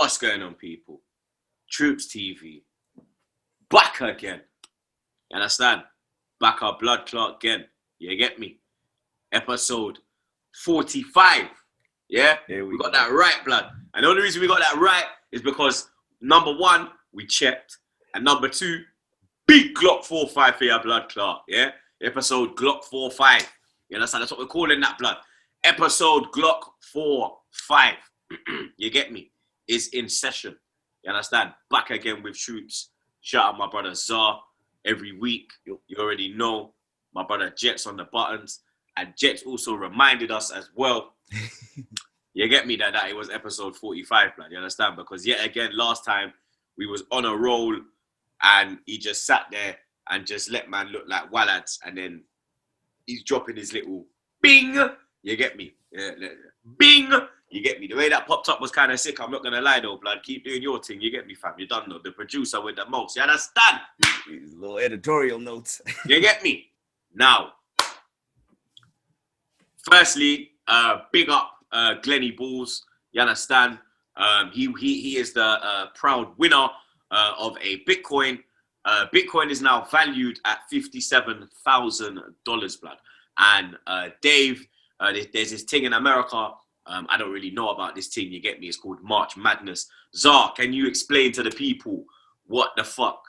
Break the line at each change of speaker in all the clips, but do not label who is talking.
What's going on, people? TroopzTV. Back again. You understand? Back our blood clot again. You get me? Episode 45. Yeah? We got that right, blood. And the only reason we got that right is because, number one, we checked. And number two, big Glock 45 for your blood clot. Yeah? Episode Glock 45. You understand? That's what we're calling that, blood. Episode Glock 45. You get me? Is in session. You understand? Back again with Troopz. Shout out my brother Zar. Every week, you already know my brother Jet's on the buttons. And Jet's also reminded us as well. You get me that it was episode 45, man. You understand? Because yet again, last time we was on a roll and he just sat there and just let man look like wallads. And then he's dropping his little bing. You get me? Yeah, bing. You get me? The way that popped up was kind of sick. I'm not going to lie, though, blood. Keep doing your thing. You get me, fam? You done, though. The producer with the most. You understand?
These little editorial notes.
You get me? Now, firstly, big up Glenny Balls. You understand? He is the proud winner of a Bitcoin. Bitcoin is now valued at $57,000, blood. And Dave, there's this thing in America. I don't really know about this thing, you get me? It's called March Madness. Zar, can you explain to the people what the fuck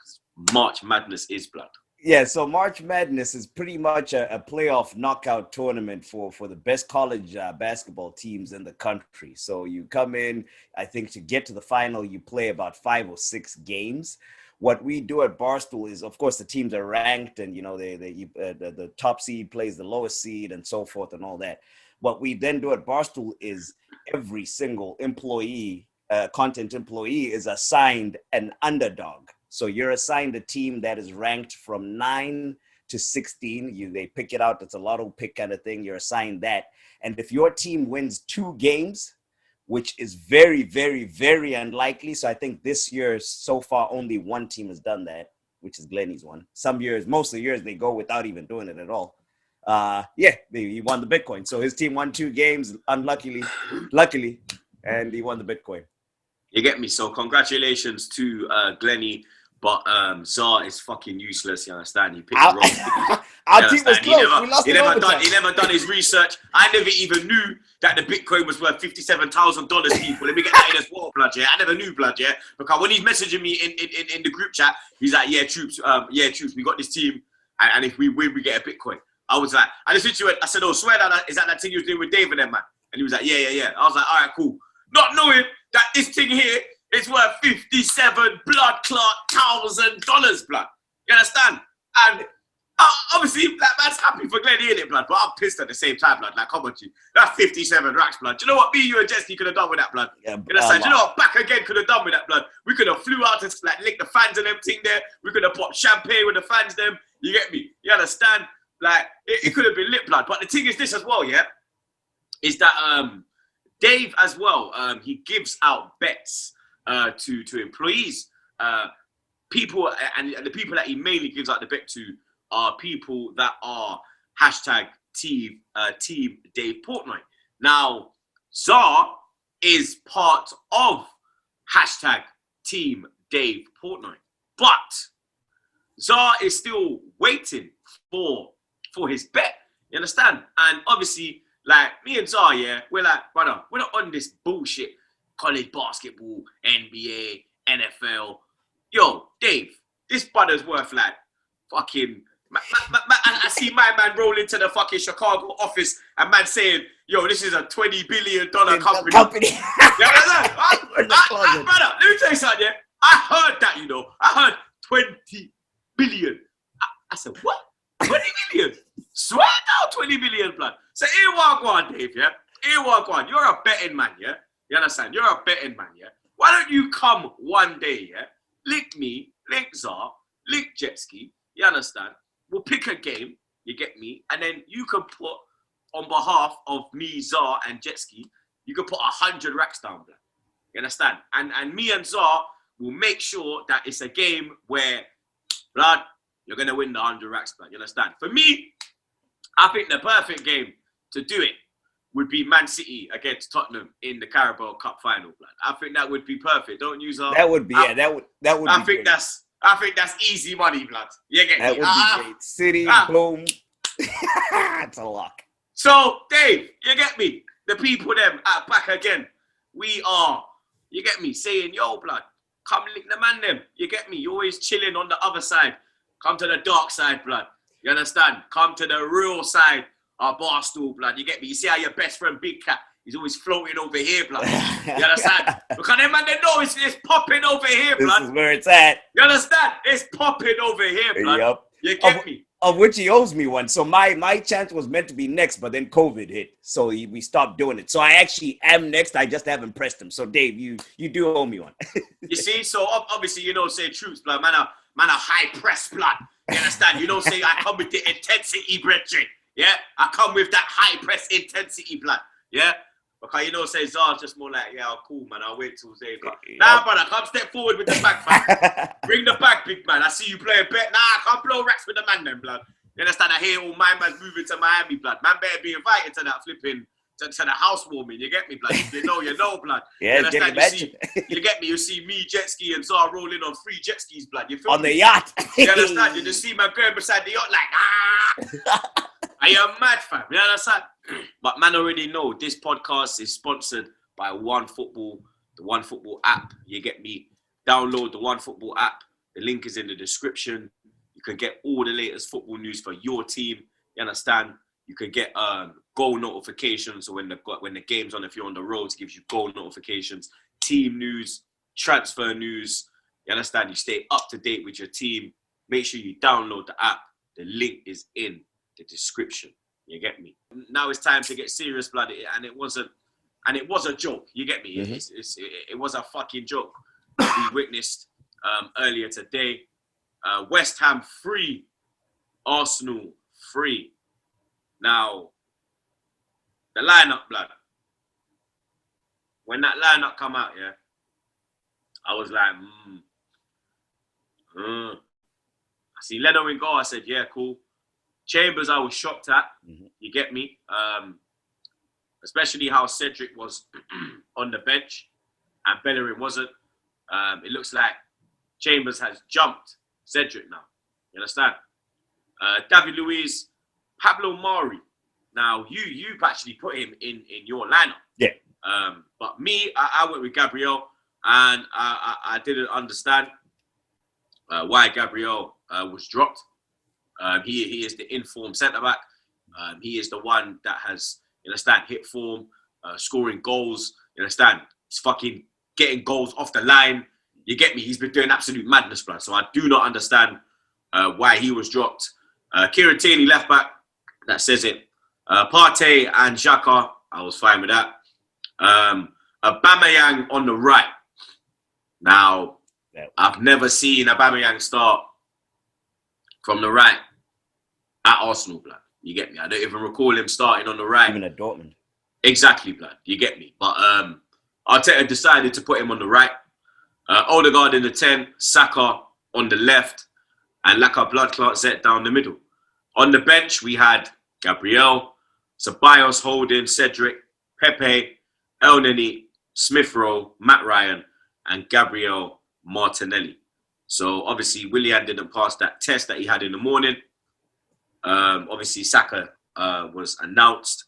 March Madness is, blood?
Yeah, so March Madness is pretty much a playoff knockout tournament for the best college basketball teams in the country. So you come in, I think to get to the final, you play about 5 or 6 games. What we do at Barstool is, of course, the teams are ranked and, you know, the top seed plays the lowest seed and so forth and all that. What we then do at Barstool is every single employee, content employee is assigned an underdog. So you're assigned a team that is ranked from 9 to 16. They pick it out. It's a lotto pick kind of thing. You're assigned that. And if your team wins 2 games, which is very, very, very unlikely. So I think this year, so far, only one team has done that, which is Glenny's one. Some years, most of the years, they go without even doing it at all. He won the Bitcoin. So his team won 2 games, luckily, and he won the Bitcoin.
You get me? So congratulations to Glenny, but Zar is fucking useless. You understand? He picked the wrong team.
Our team was close. He
never done his research. I never even knew that the Bitcoin was worth $57,000. People, let me get that in as well, blood. Yeah, I never knew, blood. Yeah, because when he's messaging me in the group chat, he's like, "Yeah, Troopz, we got this team, and if we win, we get a Bitcoin." I was like, I said, "Oh, swear that is that thing you was doing with David, then, man?" And he was like, "Yeah." I was like, "All right, cool." Not knowing that this thing here is worth $57,000 blood. You understand? And obviously, that man's happy for Glenny, innit, blood? But I'm pissed at the same time, blood. Like, come on, you. That's 57 racks, blood. Do you know what me, you, and Jesse could have done with that, blood? Yeah, you understand? Do you know what Back Again could have done with that, blood? We could have flew out to like lick the fans and them thing there. We could have popped champagne with the fans, them. You get me? You understand? Like, it could have been lit, blood. But the thing is this as well, yeah? Is that Dave as well, he gives out bets to employees. People, and the people that he mainly gives out the bet to are people that are hashtag team Dave Portnoy. Now, Zar is part of hashtag team Dave Portnoy. But Zar is still waiting for his bet. You understand? And obviously, like me and Zar, yeah, we're like, brother, we're not on this bullshit college basketball, NBA, NFL. Yo, Dave, this brother's worth like fucking. I see my man roll into the fucking Chicago office and man saying, "Yo, this is a $20 billion company." Brother, let me tell you something. Yeah, I heard that. You know, I heard 20 billion. I said, what? 20 million? Swear down 20 million, blood. So here we go on, Dave, yeah? Here we go on. You're a betting man, yeah? You understand? You're a betting man, yeah? Why don't you come one day, yeah? Link me, link Zar, link Jetski, you understand? We'll pick a game, you get me? And then you can put, on behalf of me, Zar, and Jetski, you can put 100 racks down, blood. You understand? And me and Zar will make sure that it's a game where, blood, you're going to win the 100 racks, blood. You understand? For me, I think the perfect game to do it would be Man City against Tottenham in the Carabao Cup final, blood. I think that would be perfect. Don't use our...
That would be, that would
I
be
think
great.
I think that's easy money, blood. You get
that
me?
Would be great. City, boom. It's a lock.
So, Dave, you get me? The people them back again. We are, you get me, saying, yo, blood, come link the man them. You get me? You're always chilling on the other side. Come to the dark side, blood. You understand? Come to the real side of Barstool, blood. You get me? You see how your best friend Big Cat, he's always floating over here, blood. You understand? Because them man, they know it's popping over here, blood.
This is where it's at.
You understand? It's popping over here, blood.
Yep.
You get me?
Of which he owes me one. So my chance was meant to be next, but then COVID hit. So we stopped doing it. So I actually am next. I just haven't pressed him. So Dave, you do owe me one.
You see? So obviously, you know, say Troopz, blood. Man, a high press, blood. You understand? You know, say I come with the intensity, brethren. Yeah? I come with that high press intensity, blood. Yeah? Because, you know, say Zara's just more like, yeah, cool, man. I'll wait till Zay got. Nah, brother, come step forward with the back, man. Bring the back, big man. I see you playing bet. Nah, come blow racks with the man, then, blood. You understand? I hear all my man moving to Miami, blood. Man better be invited to that flipping, to the housewarming. You get me, blood? If you know, blood.
Yeah,
you understand? You get me? You see me, jet ski, and Zara rolling on 3 jet skis, blood. You feel
on
me?
the yacht.
You understand? You just see my girl beside the yacht, like, ah. Are you mad, fam? You understand? But man already know this podcast is sponsored by OneFootball, the OneFootball app. You get me? Download the OneFootball app. The link is in the description. You can get all the latest football news for your team. You understand? You can get goal notifications. So when the game's on, if you're on the roads, it gives you goal notifications, team news, transfer news. You understand? You stay up to date with your team. Make sure you download the app. The link is in the description. You get me? Now it's time to get serious, blood, and it was a joke. You get me? Mm-hmm. It was a fucking joke. We witnessed earlier today. West Ham 3, Arsenal 3. Now, the lineup, blood. When that lineup come out, yeah, I was like, I see Leno in goal. I said, yeah, cool. Chambers, I was shocked at. Mm-hmm. You get me? Especially how Cedric was on the bench and Bellerin wasn't. It looks like Chambers has jumped Cedric now. You understand? David Luiz, Pablo Mari. Now, you've actually put him in your lineup.
Yeah.
But me, I went with Gabriel, and I didn't understand why Gabriel was dropped. He is the informed centre-back. He is the one that has, you understand, hit form, scoring goals. You understand? He's fucking getting goals off the line. You get me? He's been doing absolute madness, blood. So I do not understand why he was dropped. Kieran Tierney, left-back. That says it. Partey and Xhaka, I was fine with that. Aubameyang on the right. Now, I've never seen Aubameyang start from the right at Arsenal, blood. You get me? I don't even recall him starting on the right.
Even at Dortmund.
Exactly, blood. You get me? But Arteta decided to put him on the right. Odegaard in the 10, Saka on the left, and Laka Blood Clot Zet down the middle. On the bench, we had Gabriel, Ceballos, Holding, Cedric, Pepe, Elneny, Smith Rowe, Matt Ryan, and Gabriel Martinelli. So obviously, Willian didn't pass that test that he had in the morning. Obviously, Saka was announced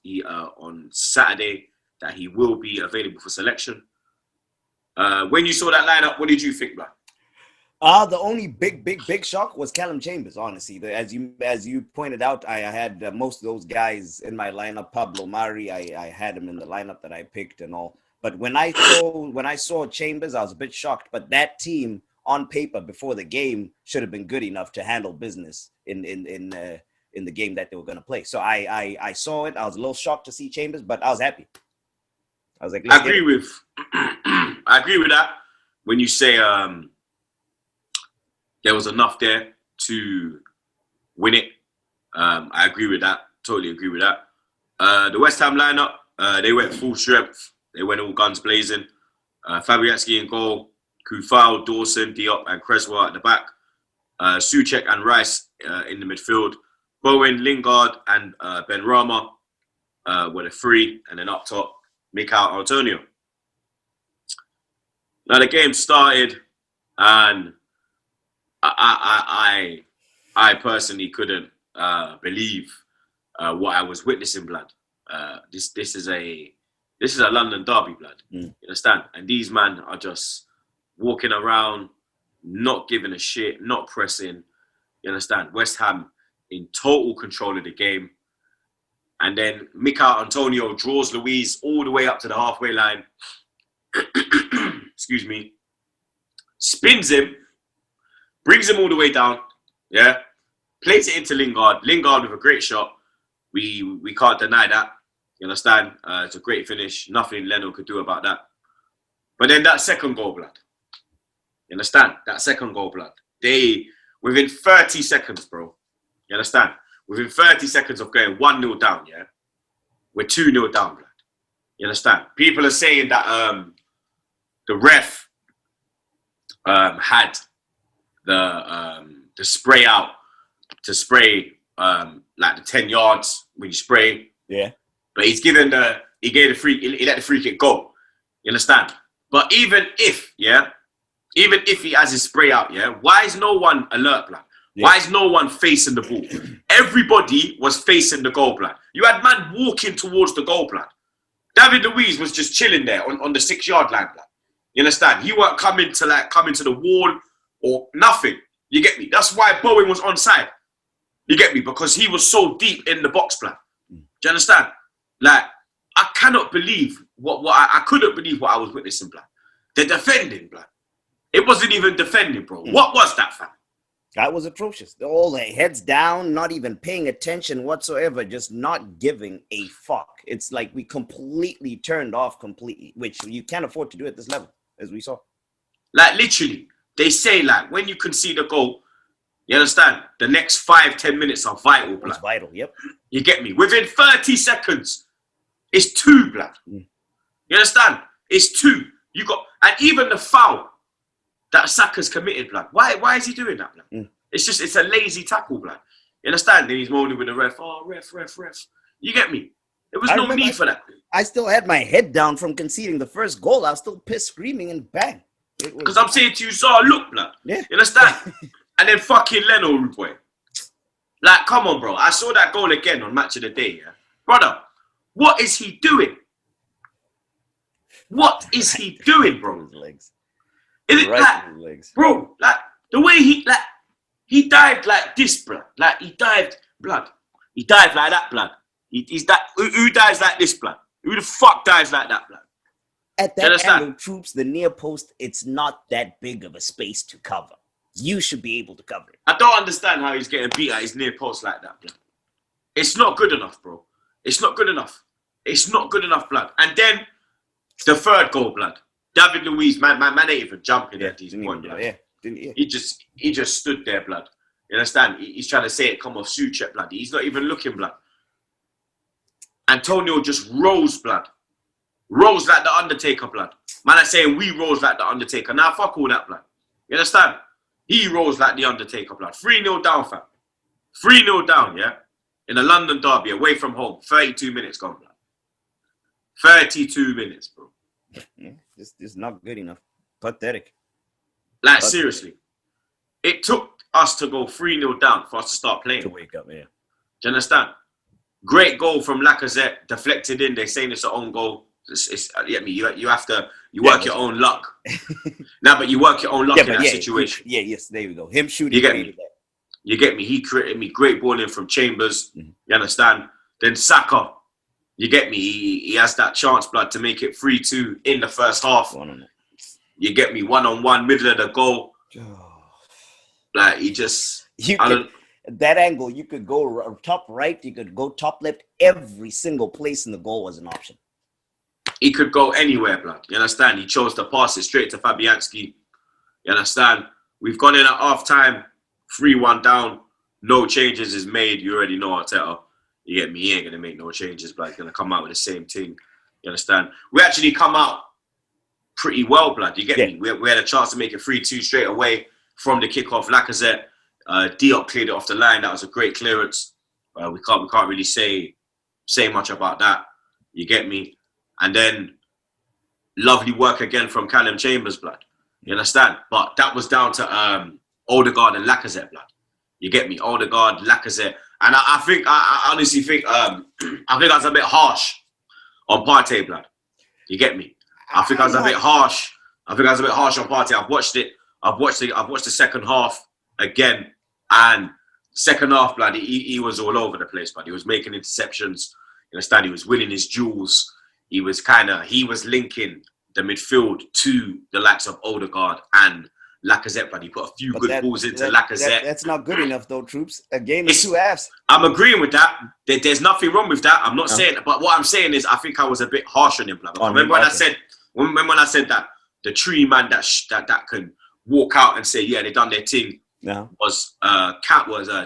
on Saturday that he will be available for selection. When you saw that lineup, what did you think, bro?
The only big shock was Callum Chambers, honestly. As you pointed out, I had most of those guys in my lineup. Pablo Mari, I had him in the lineup that I picked and all. But when I saw Chambers, I was a bit shocked. But that team, on paper, before the game, should have been good enough to handle business in the game that they were going to play. So I saw it. I was a little shocked to see Chambers, but I was happy. I was like,
I agree with that. When you say there was enough there to win it, I agree with that. Totally agree with that. The West Ham lineup, they went full strength. They went all guns blazing. Fabianski in goal, Kufal, Dawson, Diop, and Cresswell at the back. Souček and Rice in the midfield. Bowen, Lingard, and Ben Rama. with a free, and then up top, Mikel Antonio. Now the game started, and I personally couldn't believe what I was witnessing, blood. This is a London derby, blood. You understand? And these men are just walking around, not giving a shit, not pressing. You understand? West Ham in total control of the game. And then Mikel Antonio draws Luiz all the way up to the halfway line. Excuse me. Spins him, brings him all the way down. Yeah. Plays it into Lingard. Lingard with a great shot. We can't deny that. You understand? It's a great finish. Nothing Leno could do about that. But then that second goal, blood. You understand? That second goal, blood. They, within 30 seconds, bro. You understand? Within 30 seconds of going 1-0 down, yeah? We're 2-0 down, blood. You understand? People are saying that the ref had the spray out to spray like the 10 yards when you spray.
Yeah.
But he gave the free, he let the free kick go. You understand? But even if he has his spray out, yeah, why is no one alert, blood? Yeah. Why is no one facing the ball? Everybody was facing the goal, blood. You had man walking towards the goal, blood. David Luiz was just chilling there on the 6-yard line, blood. You understand? He weren't coming to the wall or nothing. You get me? That's why Bowen was onside. You get me? Because he was so deep in the box, blood. Do you understand? Like, I cannot believe I couldn't believe what I was witnessing, blood. The defending, blood. It wasn't even defending, bro. What was that, fam?
That was atrocious. All their heads down, not even paying attention whatsoever, just not giving a fuck. It's like we completely turned off completely, which you can't afford to do at this level, as we saw.
Like, literally, they say, like, when you concede a goal, you understand? The next 5-10 minutes are vital, blood.
It's vital, yep.
You get me? Within 30 seconds, it's 2, blood. You understand? It's 2. You got, and even the foul that Saka's committed, blood. Why is he doing that, blood? It's a lazy tackle, blood. You understand? Then he's moaning with the ref. Oh, ref. You get me? There was no need for that.
I still had my head down from conceding the first goal. I was still pissed, screaming, and bang.
Because I'm saying to you, so look, blood.
Yeah.
You understand? And then fucking Leno, boy. Like, come on, bro. I saw that goal again on Match of the Day, yeah? Brother, what is he doing? What is he doing, bro?
Legs.
Is it like, legs. Bro, like, the way he dived like this, blood. Like, he dived, blood. He dived like that, blood. He's that, who dives like this, blood? Who the fuck dives like that, blood?
At that angle, Troopz, the near post, it's not that big of a space to cover. You should be able to cover it. I don't understand how he's getting beat at his near post like that, blood. It's not good enough, bro. It's not good enough. It's not good enough, blood. And then the third goal, blood. David Luiz, man ain't even jumping at these points, blood. Yeah. He just stood there, blood. You understand? He's trying to say it come off suit check, blood. He's not even looking, blood. Antonio just rose, blood. Rose like the Undertaker, blood. Man, I'm saying we rose like the Undertaker. Now, fuck all that, blood. You understand? He rose like the Undertaker, blood. 3-0 down, fam. 3-0 down, yeah? In a London derby, away from home. 32 minutes gone, blood. 32 minutes, bro. Yeah, this is not good enough. Pathetic.
Like, seriously. It took us to go 3-0 down for us to start playing.
To wake up, yeah.
Do you understand? Great goal from Lacazette. Deflected in. They're saying it's an own goal. You have to work your own luck. Nah, but you work your own luck in that situation.
Yes, there we go. Him shooting.
You get me? You get me? He created me great ball in from Chambers. You understand? Then Saka. You get me? He has that chance, blood, to make it 3-2 in the first half. You get me? 1-on-1, middle of the goal. Like, he just...
That angle, you could go top right, you could go top left. Every single place in the goal was an option.
He could go anywhere, blood. You understand? He chose to pass it straight to Fabianski. You understand? We've gone in at half-time, 3-1 down. No changes is made. You already know Arteta. You get me? He ain't going to make no changes, blood. He's going to come out with the same thing. You understand? We actually come out pretty well, blood. You get me? We had a chance to make it 3-2 straight away from the kickoff. Lacazette, Diop cleared it off the line. That was a great clearance. We can't really say say much about that. You get me? And then lovely work again from Callum Chambers, blood. You understand? But that was down to Odegaard and Lacazette, blood. You get me? Odegaard, Lacazette. And I honestly think I think I was a bit harsh on Partey, blood. You get me? I think I was a bit harsh. I think I was a bit harsh on Partey. I've watched the second half again, and second half, blood, he was all over the place, blood. He was making interceptions. You understand? He was winning his duels. He was linking the midfield to the likes of Odegaard and Lacazette, but he put a few good balls into Lacazette.
That's not good enough, though, Troopz. A game is 2 halves.
I'm agreeing with that. There's nothing wrong with that. I'm not saying, but what I'm saying is, I think I was a bit harsh on him. Remember when I said that the tree man that can walk out and say, yeah, they done their thing.
No.
Was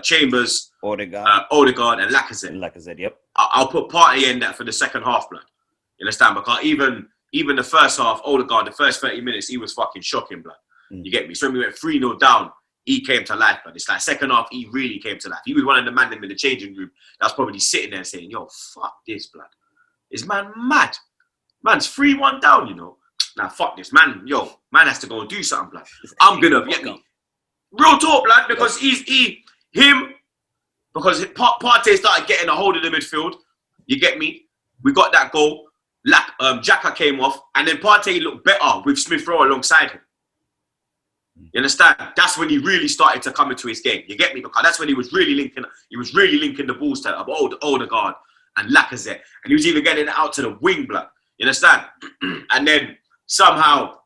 Chambers,
Odegaard,
and Lacazette.
Lacazette, yep.
I'll put Partey in that for the second half, blood. You understand? Because even the first half, Odegaard, the first 30 minutes, he was fucking shocking, blood. You get me? So when we went 3-0 down, he came to life, blood. It's like second half, he really came to life. He was one of the man in the changing room that's probably sitting there saying, yo, fuck this, blood. Is man mad? Man's 3-1 down, you know. Nah, fuck this, man. Yo, man has to go and do something, blood. I'm gonna get me. Real talk, blood, because because Partey started getting a hold of the midfield. You get me? We got that goal. Xhaka came off, and then Partey looked better with Smith Rowe alongside him. You understand? That's when he really started to come into his game. You get me? Because that's when he was really linking the balls to Odegaard and Lacazette, and he was even getting it out to the wing, blood. You understand? And then somehow,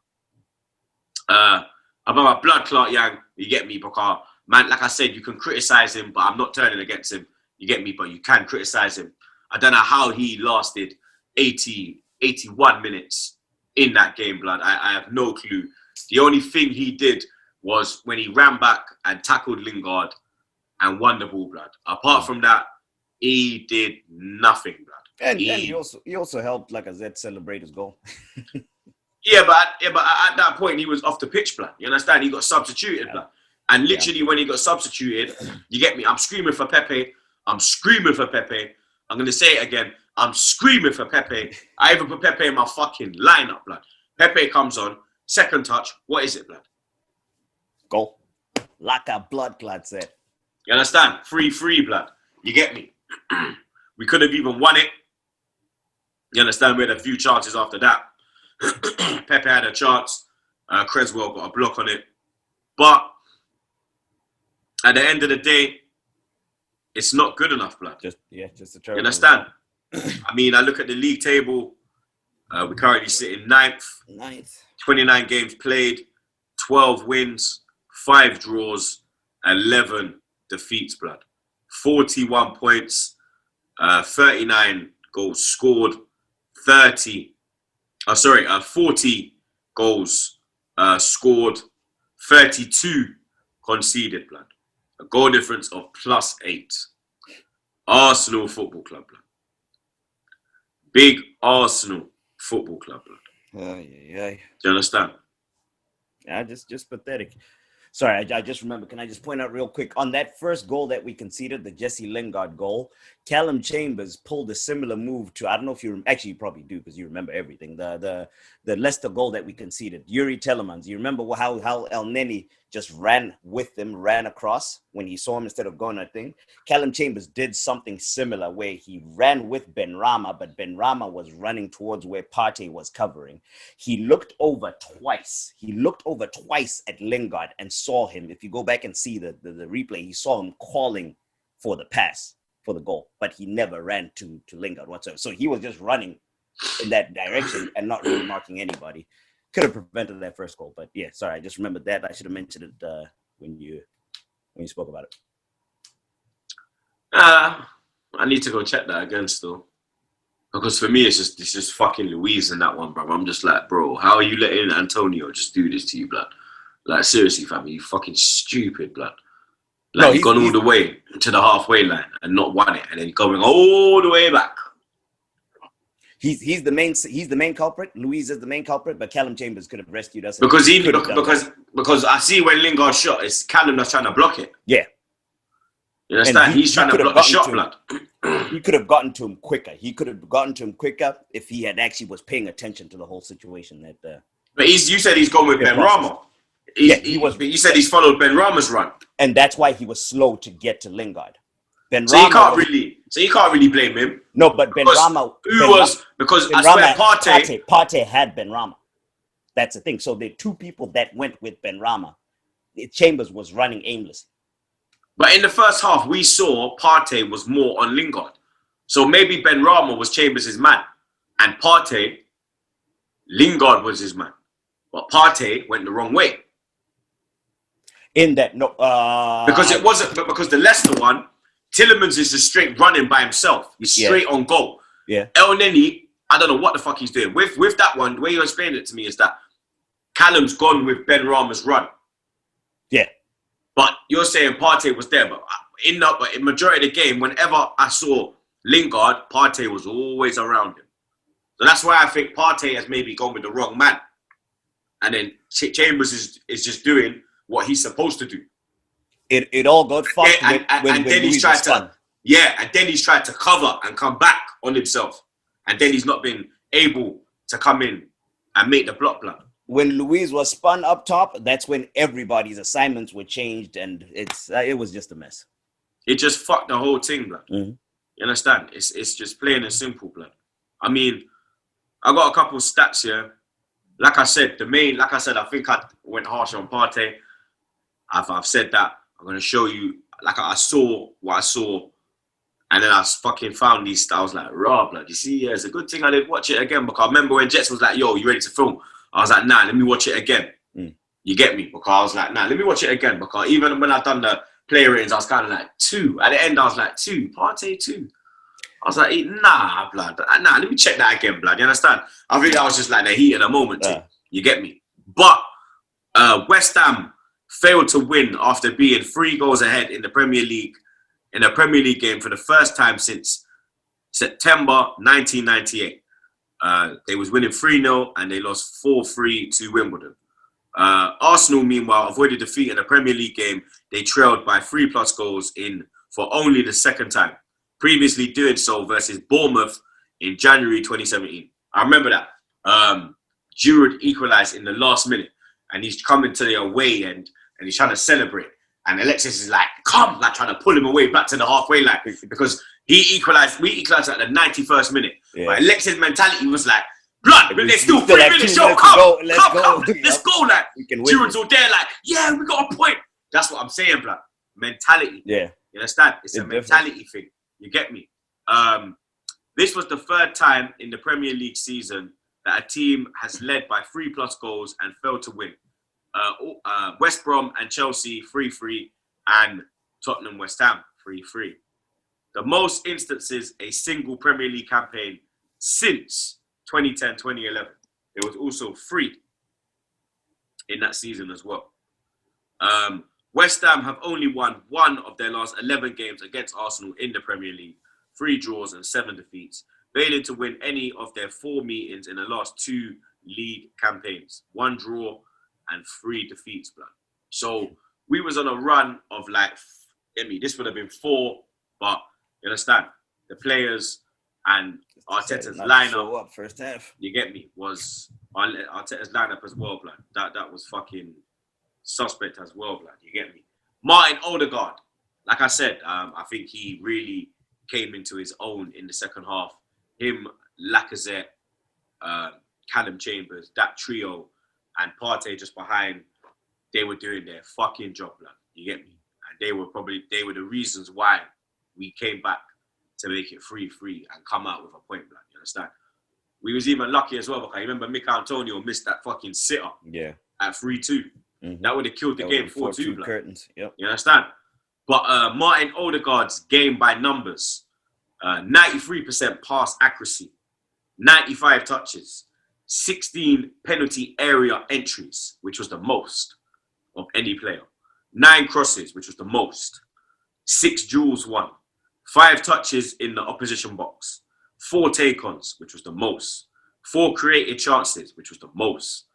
about my blood clot, Yang, you get me? Because, man, like I said, you can criticize him, but I'm not turning against him. You get me? But you can criticize him. I don't know how he lasted 81 minutes in that game, blood. I have no clue. The only thing he did was when he ran back and tackled Lingard and won the ball, blood. Apart from that, he did nothing, blood.
And he also helped Lacazette celebrate his goal.
Yeah, but at that point, he was off the pitch, blood. You understand? He got substituted, blood. And literally when he got substituted, you get me? I'm screaming for Pepe. I'm going to say it again. I'm screaming for Pepe. I even put Pepe in my fucking lineup, blood. Pepe comes on. Second touch. What is it, blood?
Goal. Like a blood clot said.
You understand? 3-3, blood. You get me? We could have even won it. You understand? We had a few chances after that. Pepe had a chance. Creswell got a block on it. But at the end of the day, it's not good enough, blood.
Just a terrible.
You understand? I mean, I look at the league table. We currently sit in ninth. 29 games played, 12 wins, 5 draws, 11 defeats, blood. 41 points, 39 goals scored, 40 goals scored, 32 conceded, blood. A goal difference of +8. Arsenal Football Club, blood. Big Arsenal Football Club, blood. Do you understand?
Yeah, just pathetic. Sorry, I just remember. Can I just point out real quick on that first goal that we conceded, the Jesse Lingard goal? Callum Chambers pulled a similar move to, I don't know if you actually you probably do because you remember everything. The Leicester goal that we conceded, Yuri Telemans. You remember how El Neni just ran with him, ran across when he saw him instead of going, I think. Callum Chambers did something similar where he ran with Benrahma, but Benrahma was running towards where Partey was covering. He looked over twice. At Lingard and saw him. If you go back and see the replay, he saw him calling for the pass, for the goal, but he never ran to Lingard whatsoever. So he was just running in that direction and not really marking anybody. Could have prevented that first goal, but yeah, sorry, I just remembered that. I should have mentioned it when you spoke about it.
I need to go check that again still, because for me it's just fucking Luiz in that one, bro. I'm just like, bro, how are you letting Antonio just do this to you, blood? Like seriously, fam, you fucking stupid, blood. Like no, you've gone all the way to the halfway line and not won it, and then going all the way back.
He's the main culprit. Luiz is the main culprit, but Callum Chambers could have rescued us.
Because I see when Lingard shot, it's Callum that's trying to block it.
Yeah.
You understand? He's trying to block the shot, blood.
He could have gotten to him quicker. He could have gotten to him quicker if he had actually was paying attention to the whole situation.
But you said he's gone with Ben Rama. You said he's followed Ben Rama's run,
and that's why he was slow to get to Lingard.
So you can't really blame him.
No, but Ben Rama.
Because I swear
Partey had Ben Rama. That's the thing. So the two people that went with Ben Rama, Chambers was running aimlessly.
But in the first half, we saw Partey was more on Lingard. So maybe Ben Rama was Chambers' man. And Partey, Lingard was his man. But Partey went the wrong way.
In that,
because it wasn't, because the Leicester one, Tielemans is just straight running by himself. He's straight on goal.
Yeah.
El Neni, I don't know what the fuck he's doing. With that one, the way you explained it to me is that Callum's gone with Ben Rama's run.
Yeah.
But you're saying Partey was there. But in majority of the game, whenever I saw Lingard, Partey was always around him. So that's why I think Partey has maybe gone with the wrong man. And then Chambers is just doing what he's supposed to do.
It all got fucked when
then he's tried to and then he's tried to cover and come back on himself. And then he's not been able to come in and make the block plan.
When Luiz was spun up top, that's when everybody's assignments were changed, and it was just a mess.
It just fucked the whole thing, blood.
Mm-hmm.
You understand? It's just plain and simple, blood. I mean, I got a couple of stats here. Like I said, I think I went harsh on Partey. I've said that. I'm going to show you, like I saw what I saw, and then I fucking found these. I was like, raw, blood. You see, it's a good thing I didn't watch it again, because I remember when Jets was like, yo, you ready to film? I was like, nah, let me watch it again. You get me? Because I was like, nah, let me watch it again. Because even when I done the player ratings, I was kind of like 2. At the end, I was like 2. Partey 2. I was like, nah, blood. Nah, let me check that again, blood. You understand? I think that was just like the heat of the moment. You get me? But West Ham failed to win after being 3 goals ahead in the Premier League game for the first time since September 1998. They was winning 3-0 and they lost 4-3 to Wimbledon. Arsenal, meanwhile, avoided defeat in a Premier League game. They trailed by 3+ goals in for only the second time, previously doing so versus Bournemouth in January 2017. I remember that. Giroud equalised in the last minute, and he's coming to the away end and he's trying to celebrate. And Alexis is like, come, like trying to pull him away back to the halfway line, because we equalised at the 91st minute. Yeah. But Alexis' mentality was like, blood, but there's still 3 minutes, yo, come, let's go. Like, Giroud's all there, like, yeah, we got a point. That's what I'm saying, blood. Mentality.
Yeah.
You understand? It's a mentality thing. You get me? This was the 3rd time in the Premier League season that a team has led by 3+ goals and failed to win. West Brom and Chelsea 3-3, and Tottenham West Ham 3-3. The most instances a single Premier League campaign since 2010-2011. There was also 3 in that season as well. West Ham have only won 1 of their last 11 games against Arsenal in the Premier League, 3 draws and 7 defeats, failing to win any of their 4 meetings in the last 2 league campaigns, 1 draw and 3 defeats, blood. So we was on a run of like, this would have been 4, but you understand, the players and Arteta's lineup
up first half.
You get me? Was Arteta's lineup as well, blood. That was fucking suspect as well, blood. You get me? Martin Odegaard, like I said, I think he really came into his own in the second half. Him, Lacazette, Callum Chambers, that trio, and Partey just behind, they were doing their fucking job, blood. You get me? And they were the reasons why we came back to make it 3-3 and come out with a point, blood. You understand? We was even lucky as well, because I remember Mikel Antonio missed that fucking sit-up at 3-2. Mm-hmm. That would have killed the game 4-2, blood.
Curtains. Yep.
You understand? But Martin Odegaard's game by numbers, 93% pass accuracy, 95 touches, 16 penalty area entries, which was the most of any player, 9 crosses, which was the most, 6 duels won, 5 touches in the opposition box, 4 take-ons, which was the most, 4 created chances, which was the most,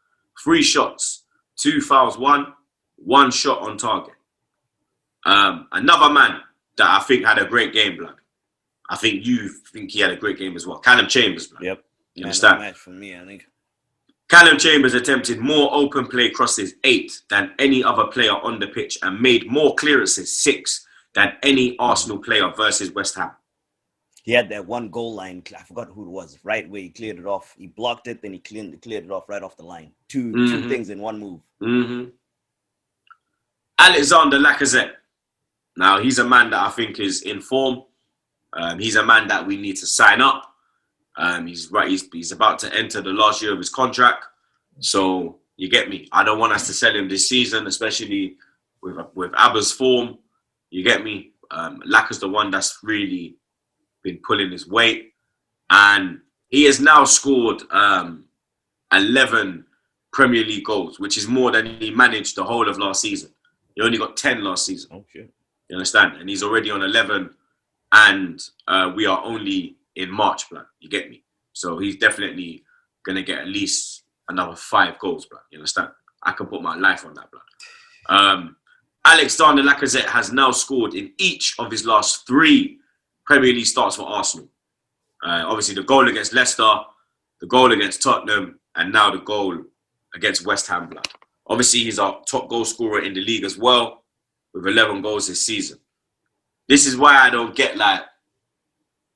3 shots, 2 fouls won, 1 shot on target. Another man, that I think had a great game, blood. I think you think he had a great game as well. Callum Chambers, blood.
Yep.
You understand?
Match for me, I think.
Callum Chambers attempted more open play crosses, 8, than any other player on the pitch and made more clearances, 6, than any Arsenal player versus West Ham.
He had that one goal line. I forgot who it was. Right where he cleared it off. He blocked it, then he cleared it off right off the line. Two things in one move.
Mm-hmm. Alexander Lacazette. Now, he's a man that I think is in form. He's a man that we need to sign up. He's about to enter the last year of his contract. So, you get me. I don't want us to sell him this season, especially with Abba's form. You get me? Laka's the one that's really been pulling his weight. And he has now scored 11 Premier League goals, which is more than he managed the whole of last season. He only got 10 last season.
Oh, shit.
You understand? And he's already on 11. And we are only in March, blood. You get me? So he's definitely going to get at least another 5 goals, blood. You understand? I can put my life on that, blood. Alexander Lacazette has now scored in each of his last 3 Premier League starts for Arsenal. Obviously, the goal against Leicester, the goal against Tottenham, and now the goal against West Ham, blood. Obviously, he's our top goal scorer in the league as well, with 11 goals this season. This is why I don't get,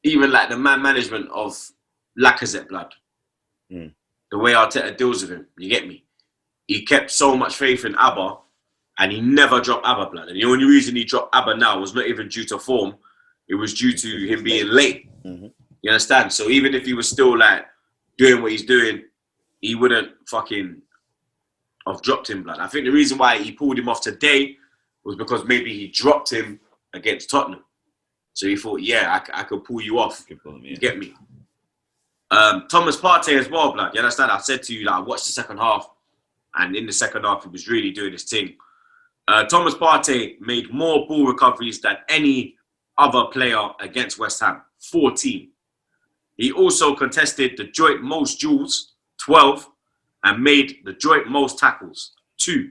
even the man management of Lacazette, blood. The way Arteta deals with him, you get me? He kept so much faith in Abba, and he never dropped Abba, blood. And the only reason he dropped Abba now was not even due to form. It was due to him being late. Mm-hmm. You understand? So even if he was still, doing what he's doing, he wouldn't fucking have dropped him, blood. I think the reason why he pulled him off today was because maybe he dropped him against Tottenham. So he thought, I could pull you off. You get me? Thomas Partey as well, blood. You understand? I said to you, I watched the second half, and in the second half, he was really doing his thing. Thomas Partey made more ball recoveries than any other player against West Ham, 14. He also contested the joint most duels, 12, and made the joint most tackles, 2,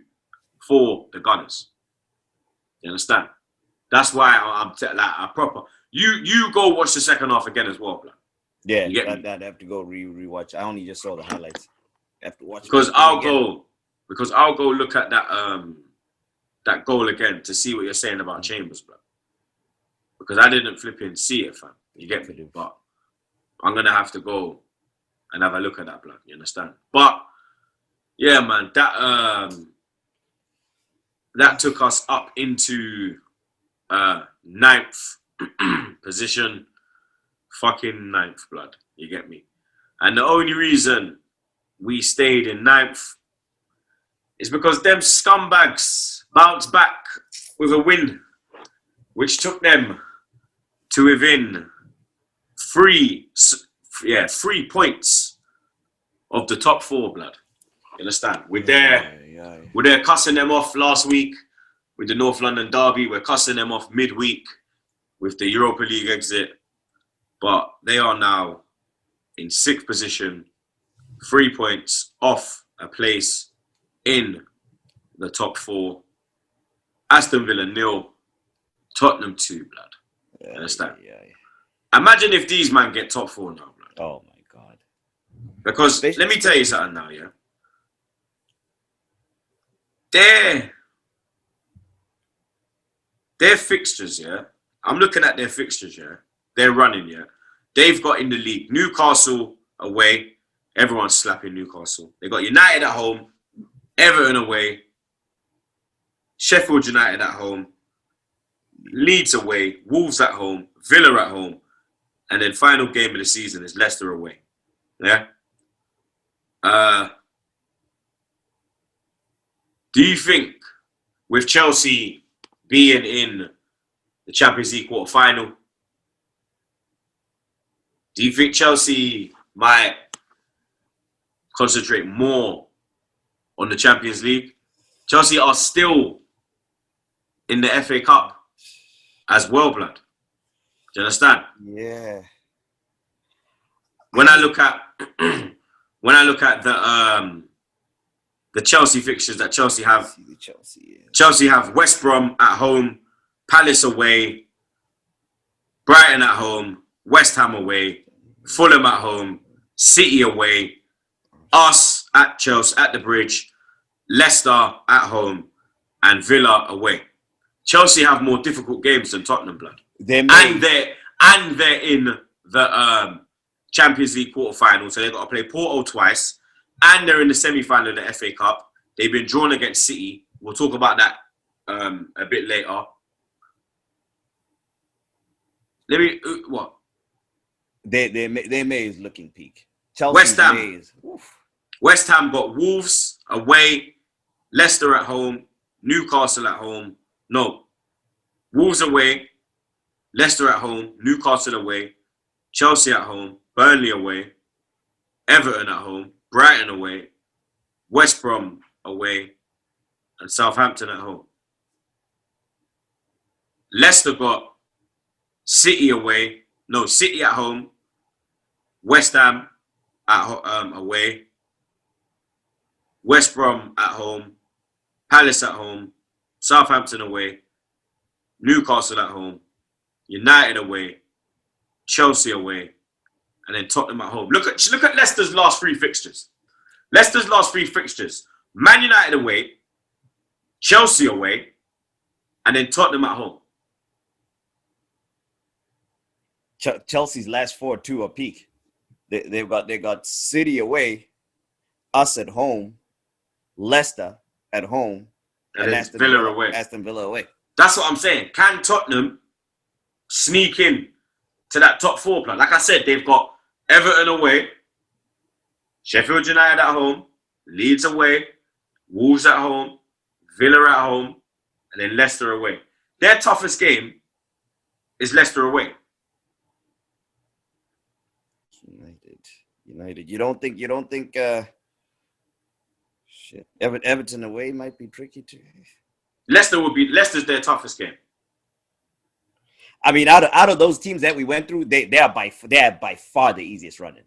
for the Gunners. You understand? That's why I'm a proper. You go watch the second half again as well, blood.
Yeah, I'd have to go rewatch. I only just saw the highlights. I have to watch
because I'll go look at that goal again to see what you're saying about Chambers, blood. Because I didn't flipping see it, fam. You get me? But I'm gonna have to go and have a look at that, blood. You understand? But yeah, man, that took us up into 9th position. Fucking 9th, blood. You get me? And the only reason we stayed in 9th is because them scumbags bounced back with a win, which took them to within 3 points of the top 4, blood. You understand? We're there cussing them off last week with the North London derby. We're cussing them off midweek with the Europa League exit. But they are now in 6th position, 3 points off a place in the top 4. Aston Villa 0, Tottenham 2, blood. You understand? Yeah. Imagine if these man get top 4 now, blood.
Oh my God.
Because let me tell you something now, yeah. Their fixtures, yeah. I'm looking at their fixtures, yeah. They're running, yeah. They've got in the league Newcastle away. Everyone's slapping Newcastle. They got United at home, Everton away, Sheffield United at home, Leeds away, Wolves at home, Villa at home, and then final game of the season is Leicester away. Yeah. Do you think with Chelsea being in the Champions League quarter-final, do you think Chelsea might concentrate more on the Champions League? Chelsea are still in the FA Cup as well, blood. Do you understand?
Yeah.
When I look at the Chelsea fixtures that Chelsea have, Chelsea have West Brom at home, Palace away, Brighton at home, West Ham away, Fulham at home, City away, us at Chelsea at the Bridge, Leicester at home, and Villa away. Chelsea have more difficult games than Tottenham, blood. And they're in the Champions League quarter-final, so they've got to play Porto twice, and they're in the semi-final of the FA Cup. They've been drawn against City. We'll talk about that a bit later. What?
Their May is looking peak. Chelsea's
West Ham got Wolves away, Leicester at home, Newcastle at home. No. Wolves away, Leicester at home, Newcastle away, Chelsea at home, Burnley away, Everton at home, Brighton away, West Brom away, and Southampton at home. Leicester got City away, no, City at home, West Ham away, West Brom at home, Palace at home, Southampton away, Newcastle at home, United away, Chelsea away, and then Tottenham at home. Look at Leicester's last three fixtures. Leicester's last three fixtures: Man United away, Chelsea away, and then Tottenham at home.
Chelsea's last 4-2 are peak. They got City away, us at home, Leicester at home, and Aston Villa away. That's
what I'm saying. Can Tottenham sneak in to that top four plan? Like I said, they've got Everton away, Sheffield United at home, Leeds away, Wolves at home, Villa at home, and then Leicester away. Their toughest game is Leicester away.
United. You don't think Everton away might be tricky too.
Leicester's their toughest game.
I mean, out of those teams that we went through, they are by far the easiest running.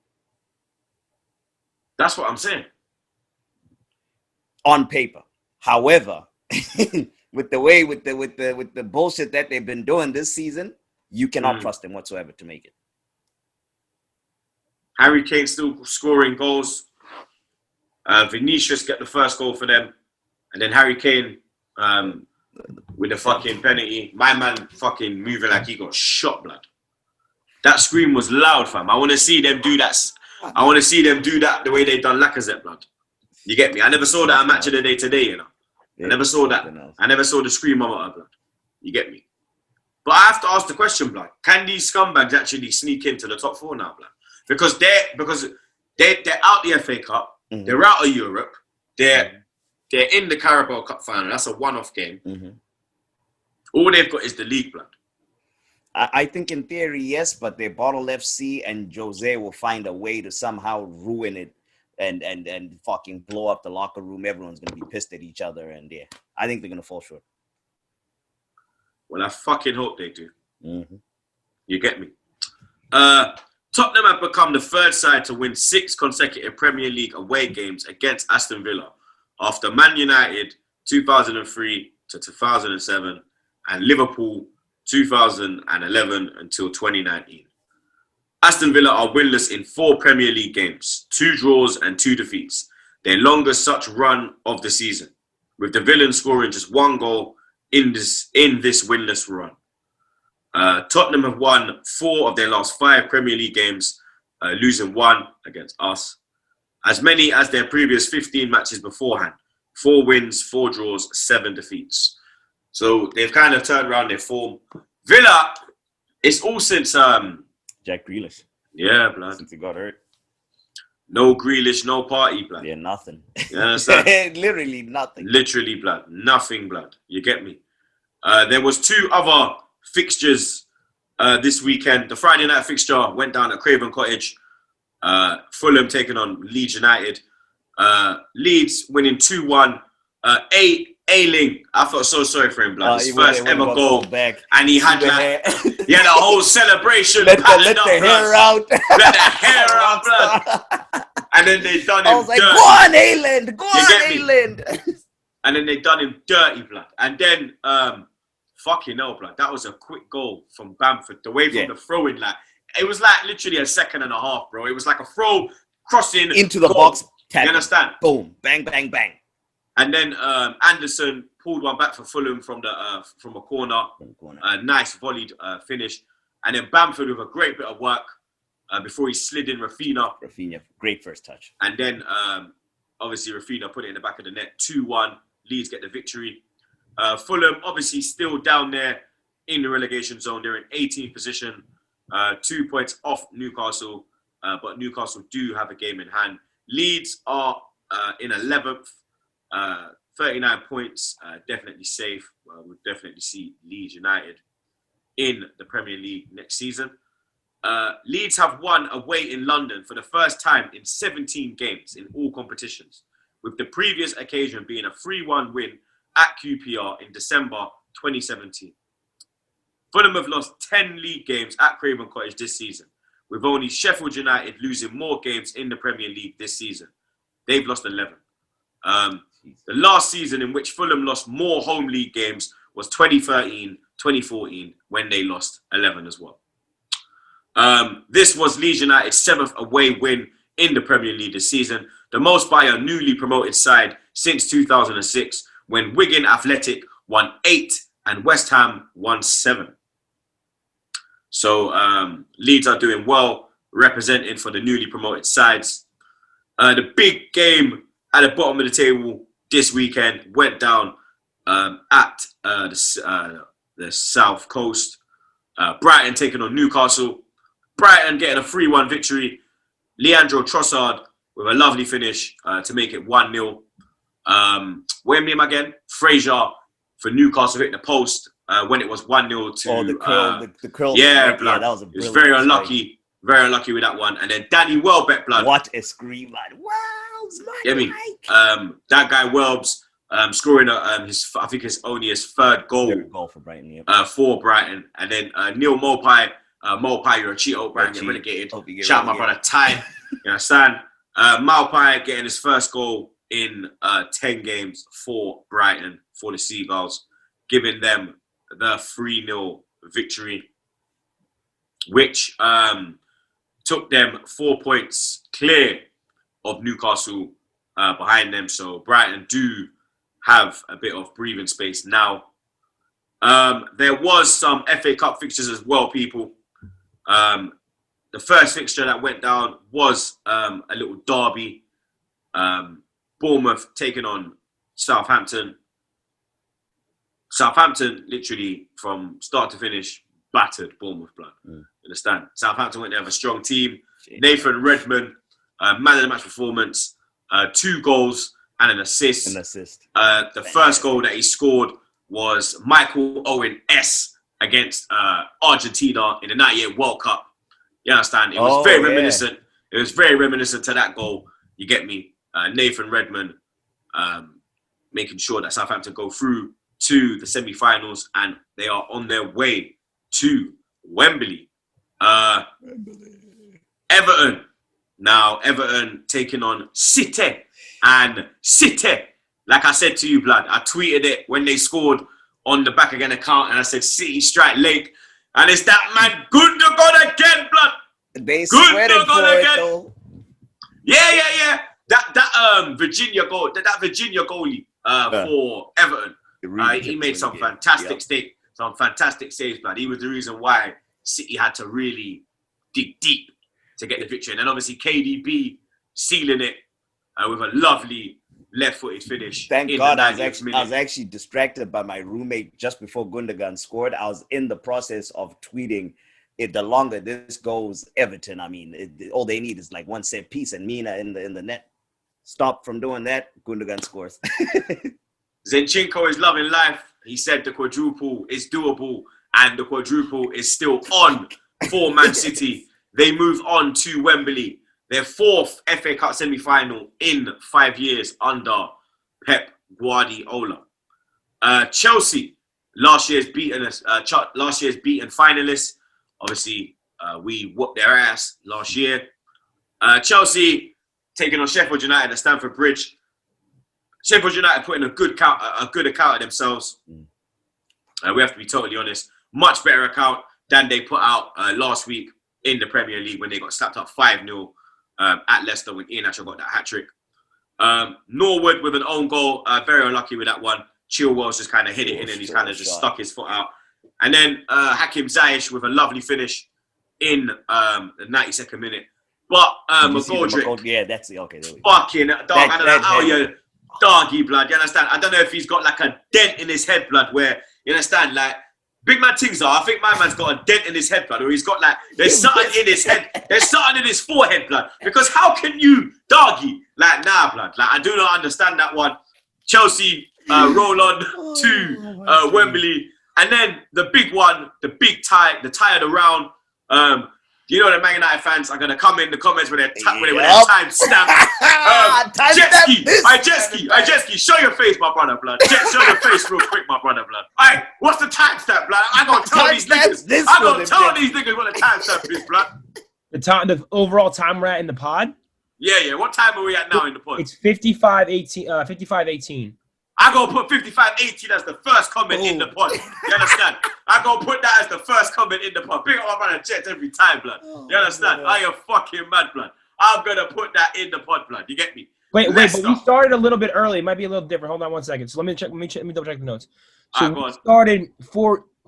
That's what I'm saying.
On paper. However, with the bullshit that they've been doing this season, you cannot trust them whatsoever to make it.
Harry Kane still scoring goals. Vinicius get the first goal for them, and then Harry Kane with the fucking penalty. My man fucking moving like he got shot, blood. That scream was loud, fam. I want to see them do that. I want to see them do that the way they done Lacazette, blood. You get me? I never saw that a match of the day today, you know. I never saw that. I never saw the scream of her, blood. You get me? But I have to ask the question, blood. Can these scumbags actually sneak into the top four now, blood? Because they're out the FA Cup, they're out of Europe, they're in the Carabao Cup final. That's a one-off game. All they've got is the league, blood.
I think in theory, yes, but they bottle FC and Jose will find a way to somehow ruin it and fucking blow up the locker room. Everyone's gonna be pissed at each other, and I think they're gonna fall short.
Well, I fucking hope they do. You get me? Tottenham have become the third side to win 6 consecutive Premier League away games against Aston Villa after Man United 2003 to 2007 and Liverpool 2011 until 2019. Aston Villa are winless in 4 Premier League games, 2 draws and 2 defeats, their longest such run of the season, with the Villains scoring just 1 goal in this winless run. Tottenham have won 4 of their last 5 Premier League games, losing 1 against us. As many as their previous 15 matches beforehand. 4 wins, 4 draws, 7 defeats. So they've kind of turned around their form. Villa, it's all since...
Jack Grealish.
Yeah, blood.
Since he got hurt.
No Grealish, no party, blood.
Yeah, nothing.
You understand?
Literally nothing.
Literally, blood. Nothing, blood. You get me? There was 2 other fixtures this weekend. The Friday night fixture went down at Craven Cottage. Fulham taking on Leeds United. Leeds winning 2-1. Ailing, I felt so sorry for him, blood. His first ever goal. And he had he had a whole celebration.
Let the hair out.
Let the hair out, blood. And then they done him
I was like, dirty. Go on, Ailand. Go on, Ailand.
And then they done him dirty, blood. And then fucking hell, blood. That was a quick goal from Bamford. The way from the throw-in, like, it was like literally a second and a half, bro. It was like a throw, crossing.
Into the box. Tackle.
You understand?
Boom. Bang, bang, bang.
And then Anderson pulled one back for Fulham from a corner. A nice volleyed finish. And then Bamford with a great bit of work before he slid in Rafinha.
Great first touch.
And then, obviously, Rafinha put it in the back of the net. 2-1. Leeds get the victory. Fulham, obviously, still down there in the relegation zone. They're in 18th position. 2 points off Newcastle. But Newcastle do have a game in hand. Leeds are in 11th. 39 points. Definitely safe. We'll definitely see Leeds United in the Premier League next season. Leeds have won away in London for the first time in 17 games in all competitions, with the previous occasion being a 3-1 win at QPR in December 2017. Fulham have lost 10 league games at Craven Cottage this season, with only Sheffield United losing more games in the Premier League this season. They've lost 11. The last season in which Fulham lost more home league games was 2013-2014, when they lost 11 as well. This was Leeds United's 7th away win in the Premier League this season, the most by a newly promoted side since 2006, when Wigan Athletic won 8 and West Ham won 7. So Leeds are doing well, represented for the newly promoted sides. The big game at the bottom of the table this weekend went down at the South Coast. Brighton taking on Newcastle. Brighton getting a 3-1 victory. Leandro Trossard with a lovely finish to make it 1-0. What name again? Fraser for Newcastle hitting the post when it was 1-0 to...
the curl.
Yeah, blood. That was a brilliant. He was very unlucky. Very unlucky with that one. And then Danny Welbeck, blood.
What a scream, man. Welbs, man.
Yeah, I mean, that guy Welbs scoring I think it's only his third goal.
Third goal for Brighton, yeah.
For Brighton. And then Neil Mopai, you're a cheat. Brighton get relegated. Shout out my brother Ty. You understand? Mopai getting his first goal in 10 games for Brighton, for the Seagulls, giving them the 3-0 victory, which took them 4 points clear of Newcastle behind them. So Brighton do have a bit of breathing space now. There was some FA Cup fixtures as well, people. The first fixture that went down was a little derby. Bournemouth taking on Southampton. Southampton, literally, from start to finish, battered Bournemouth, blood. Understand? Southampton went there with a strong team. Nathan Redmond, man of the match performance, 2 goals and an assist. The first goal that he scored was Michael Owen S against Argentina in the 98 World Cup. You understand? It was very reminiscent. It was very reminiscent to that goal. You get me? Nathan Redmond making sure that Southampton go through to the semi-finals, and they are on their way to Wembley. Everton. Now, Everton taking on City. And City, like I said to you, blood, I tweeted it when they scored on the Back Again account, and I said, City strike late. And it's that man, Gundogan again, blood.
They sweated for it, though.
Yeah. That Virginia goal, that Virginia goalie for Everton, he made some fantastic saves, blood. He was the reason why City had to really dig deep to get the victory. And then obviously KDB sealing it with a lovely left-footed finish.
Thank God I was actually distracted by my roommate just before Gundogan scored. I was in the process of tweeting it. The longer this goes, Everton, I mean, all they need is like one set piece and Mina in the net. Stop from doing that, Gundogan scores.
Zinchenko is loving life. He said the quadruple is doable, and the quadruple is still on for Man City. They move on to Wembley, their 4th FA Cup semi-final in 5 years under Pep Guardiola. Chelsea, last year's beaten finalists. Obviously, we whooped their ass last year. Chelsea taking on Sheffield United at Stamford Bridge. Sheffield United putting a good account of themselves. We have to be totally honest. Much better account than they put out last week in the Premier League when they got slapped up 5-0 at Leicester when Iheanacho got that hat-trick. Norwood with an own goal. Very unlucky with that one. Chilwell's just kind of hit it in and he's kind of just stuck his foot out. And then Hakim Ziyech with a lovely finish in the 92nd minute. But McGoldrick,
yeah, that's the okay. There we
go. Fucking dog, I don't know how you doggy blood. You understand? I don't know if he's got like a dent in his head, blood. Where you understand, like big man things are. I think my man's got a dent in his head, blood, or he's got like there's something in his head. There's something in his forehead, blood. Because how can you doggy like blood? Like I do not understand that one. Chelsea roll on to Wembley. And then the big one, the big tie, the tie of the round. You know the Man United fans are gonna come in the comments with their time stamp. Jet ski, show your face, my brother, blood. Show your face real quick, my brother, blood. Alright, what's the time stamp, blood? I gonna tell these niggas. I gonna tell these niggas what the time stamp is, blood.
The overall time we're at in the pod.
Yeah. What time are we at now in the pod?
It's 55:18. 55:18.
I gonna put 55:18 as the first comment in the pod. You understand? I gonna put that as the first comment in the pod. Big up my brother Jets every time, blood. You understand? I am fucking mad, blood. I'm gonna put that in the pod, blood. You get me?
Wait, but we started a little bit early. It might be a little different. Hold on 1 second. So let me double check the notes. So we started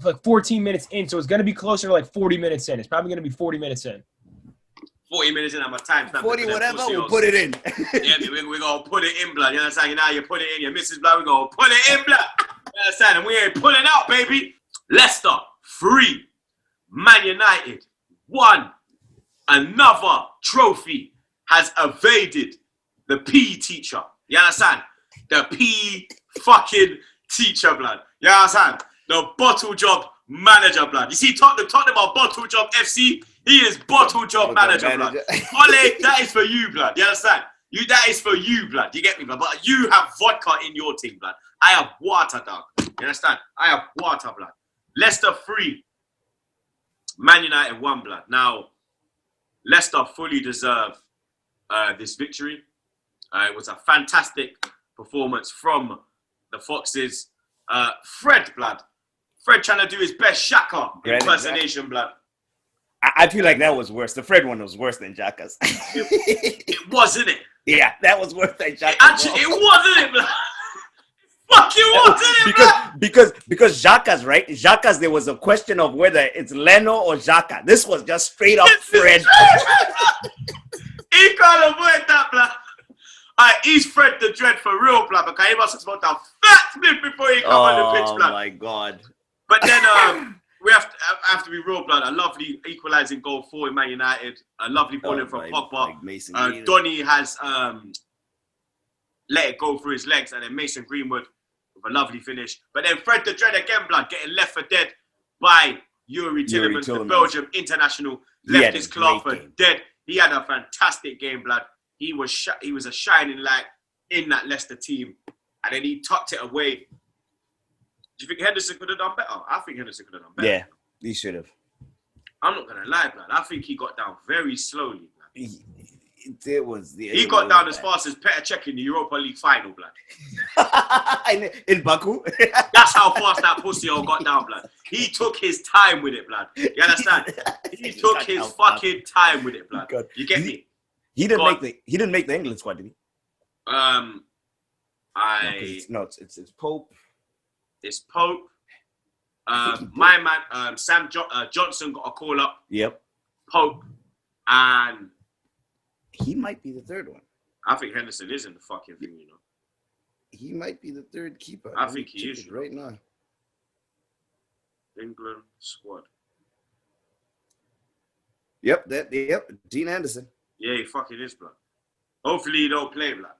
like 14 minutes in, so it's gonna be closer to like 40 minutes in. It's probably gonna be 40 minutes in.
40 minutes in, I'm a time stamp.
40 whatever, we'll put it in.
Yeah, we're going to put it in, blood. You understand? You know, you put it in, your missus, blood, we're going to put it in, blood. You understand? And we ain't pulling out, baby. Leicester, 3. Man United, 1. Another trophy has evaded the PE teacher. You understand? The PE fucking teacher, blood. You understand? The bottle job manager, blood. You see, Tottenham are bottle job FC. He is bottle job manager, blood. Ole, that is for you, blood. You understand? That is for you, blood. You get me, blood? But you have vodka in your team, blood. I have water, dog. You understand? I have water, blood. Leicester 3. Man United 1, blood. Now, Leicester fully deserve this victory. It was a fantastic performance from the Foxes. Fred, blood. Fred trying to do his best Shaka impersonation, blood.
I feel like that was worse. The Fred one was worse than Xhaka's.
It was, isn't it?
Yeah, that was worse than Xhaka.
Actually, it wasn't it, blood. Fuck, it wasn't it, blood.
Because Xhaka's, right? Xhaka's, there was a question of whether it's Leno or Xhaka. This was just straight up Fred.
He can't avoid that, blood. He's Fred the Dread for real, blood, because he must have smoked a fat split before he come on the pitch, blood.
Oh my God.
But then we have to be real, blood. A lovely equalising goal for Man United. A lovely ball in from Pogba. Donny has let it go through his legs, and then Mason Greenwood with a lovely finish. But then Fred the Dread again, blood, getting left for dead by Yuri Tillemans, the Belgium international. Left his club for dead. He had a fantastic game, blood. He was a shining light in that Leicester team, and then he tucked it away. Do you think Henderson could have done better? I think Henderson could have done better.
Yeah, he should have.
I'm not going to lie, blood. I think he got down very slowly, blood. He got down as fast as Petr Cech in the Europa League final, blood.
in Baku?
That's how fast that pussy got down, blood. He took his time with it, blood. You understand? He took his fucking time with it, blood. You get me?
He didn't make the England squad, did he? It's Pope.
It's Pope. My man, Sam Johnson got a call up.
Yep.
Pope. And
he might be the third one.
I think Henderson is in the fucking thing, you know.
He might be the third keeper.
I think he is.
Right now.
England squad.
Yep, Dean Anderson.
Yeah, he fucking is, blood. Hopefully he don't play, blood.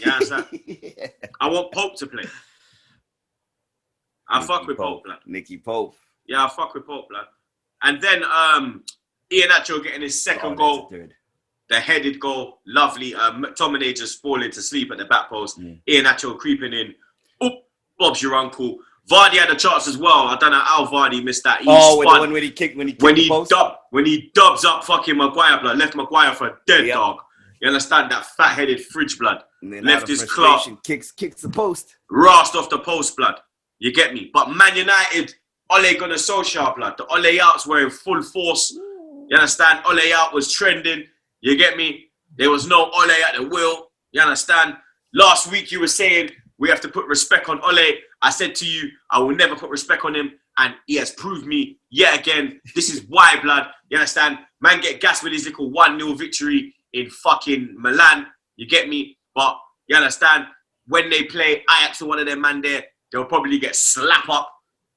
You understand? Yeah. I want Pope to play. I fuck with Pope, blood.
Nicky Pope.
Yeah, I fuck with Pope, blood. And then Iheanacho getting his second goal. The headed goal. Lovely. McTominay just falling to sleep at the back post. Iheanacho creeping in. Oop, Bob's your uncle. Vardy had a chance as well. I don't know how Vardy missed that.
When he kicked the post?
When he dubs up fucking Maguire, blood. Left Maguire for dead, dog. You understand? That fat-headed fridge, blood. Left his club.
Kicks the post.
Rast off the post, blood. You get me? But Man United, Ole Gunnar Solskjaer, blood. The Ole outs were in full force. You understand? Ole out was trending. You get me? There was no Ole at the wheel. You understand? Last week you were saying we have to put respect on Ole. I said to you, I will never put respect on him. And he has proved me yet again. This is why, blood. You understand? Man get gassed with his little 1-0 victory in fucking Milan. You get me? But you understand? When they play Ajax or one of them man there, they'll probably get slap up.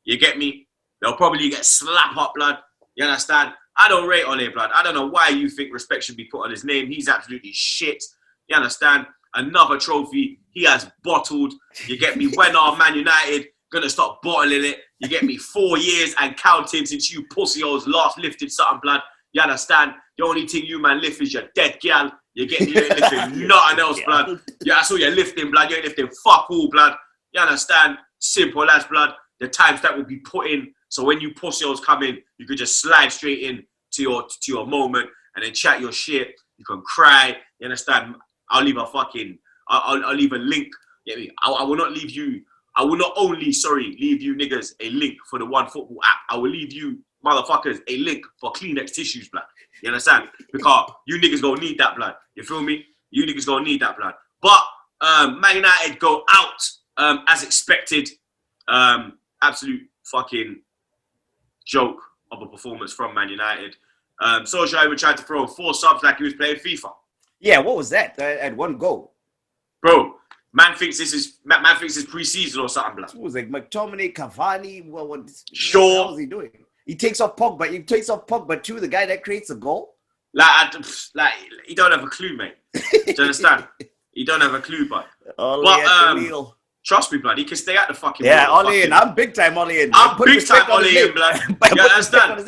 You get me? They'll probably get slap up, blood. You understand? I don't rate Ole, blood. I don't know why you think respect should be put on his name. He's absolutely shit. You understand? Another trophy he has bottled. You get me? When are Man United gonna stop bottling it? You get me? 4 years and counting since you pussy-holes last lifted something, blood. You understand? The only thing you man lift is your dead gal. You get me? You ain't lifting nothing else, blood. Yeah, that's all you're lifting, blood. You ain't lifting fuck all, blood. You understand? Simple as, blood. The times that will be put in. So when you pussy-holes come in, you could just slide straight in to your moment and then chat your shit. You can cry. You understand? I'll leave a fucking, I'll leave a link. Get me? I will not leave you. I will not only, leave you niggas a link for the One Football app. I will leave you motherfuckers a link for Kleenex tissues, blood. You understand? Because you niggas gonna need that, blood. You feel me? You niggas gonna need that, blood. But Man United go out as expected. Absolute fucking joke of a performance from Man United. Solskjaer even tried to throw 4 subs like he was playing FIFA.
Yeah, what was that? At 1 goal.
Bro, man thinks this is pre-season or something, blood.
It was like McTominay, Cavani. What
sure.
is he doing? He takes off Pogba. He takes off Pogba too, the guy that creates a goal.
Like he don't have a clue, mate. Do you understand? He don't have a clue, but trust me, blood. He can stay at the fucking.
Yeah, Ole in. I'm big time Ole in.
I'm big time Ole in, blood. You understand? Ole.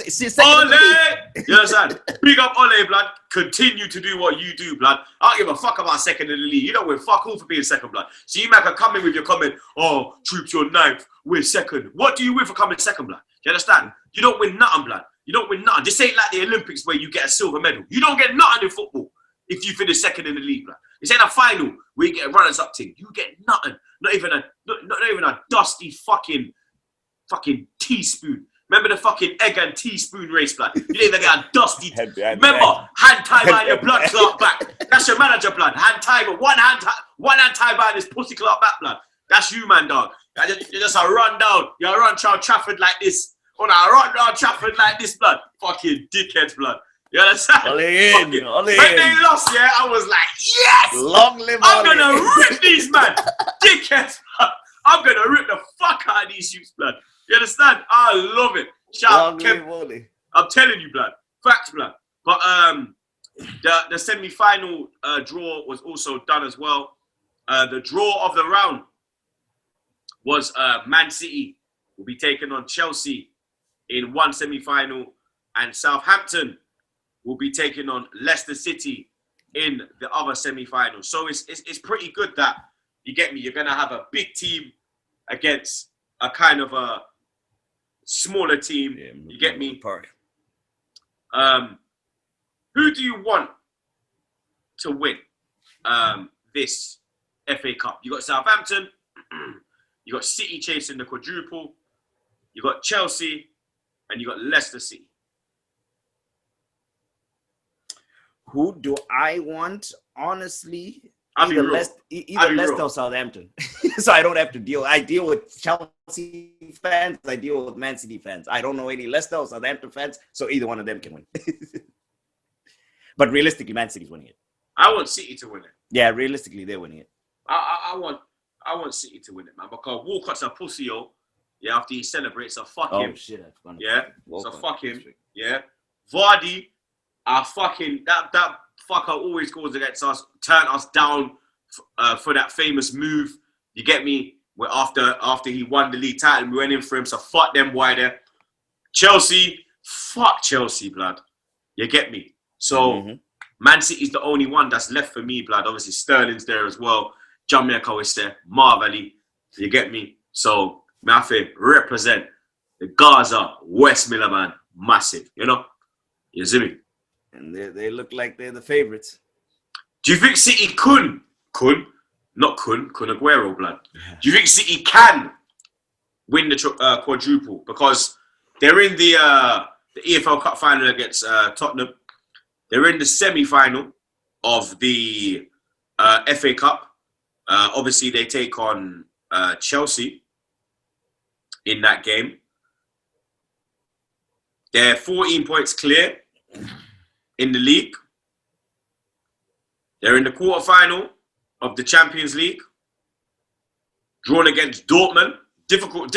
You understand? Big up Ole, blood. Continue to do what you do, blood. I don't give a fuck about second in the league. You don't win fuck all for being second, blood. So you might come in with your comment, oh, Troopz, you're 9th, we're second. What do you win for coming second, blood? You understand? You don't win nothing, blood. You don't win nothing. This ain't like the Olympics where you get a silver medal. You don't get nothing in football if you finish second in the league, blood. This ain't a final where you get a runners-up team. You get nothing. Not even a dusty fucking teaspoon. Remember the fucking egg and teaspoon race, blood? You didn't even get a dusty. Remember, hand tie behind your blood clot back. That's your manager, blood. Hand tie, but one hand tie behind his pussy clot back, blood. That's you, man, dog. You're just a run down. You're a run down Trafford like this. Oh, no, I run down Trafford like this, blood. Fucking dickheads, blood. You understand? When they lost, yeah, I was like, yes!
Long live
I'm going to rip these, man. Dickheads, blood. I'm going to rip the fuck out of these shoots, blood. You understand? I love it. Shout out, Kev. I'm telling you, blood. Facts, blood. But the semi-final draw was also done as well. The draw of the round was Man City will be taking on Chelsea in one semi-final, and Southampton will be taking on Leicester City in the other semi-final. So it's pretty good that, you get me, you're going to have a big team against a kind of a smaller team. Yeah, you get me? Who do you want to win this FA Cup? You got Southampton, you got City chasing the quadruple, you got Chelsea, and you got Leicester City.
Who do I want? Honestly,
either
Leicester or Southampton. So I don't have to deal. I deal with Chelsea fans. I deal with Man City fans. I don't know any Leicester or Southampton fans. So either one of them can win. But realistically, Man City's winning it.
I want City to win it.
Yeah, realistically, they're winning it.
I want City to win it, man. Because Walcott's a pussy, yo. Yeah, after he celebrates, so fuck him.
Oh shit, I forgot.
Yeah, so fuck him. Yeah, Vardy. That fucker always goes against us, turn us down for that famous move. You get me? Where after he won the league title, we went in for him. So fuck them boy there. Chelsea, fuck Chelsea, blood. You get me? So Man City's the only one that's left for me, blood. Obviously Sterling's there as well. Jamaica is there. Marvelly. You get me? So I have to represent the Gaza West Miller, man. Massive, you know? You see me?
And they look like they're the favourites.
Do you think City Kun Aguero, blood? Do you think City can win the quadruple because they're in the EFL Cup final against Tottenham. They're in the semi-final of the FA Cup. Obviously, they take on Chelsea in that game. They're 14 points clear in the league. They're in the quarterfinal of the Champions League. Drawn against Dortmund. Difficult,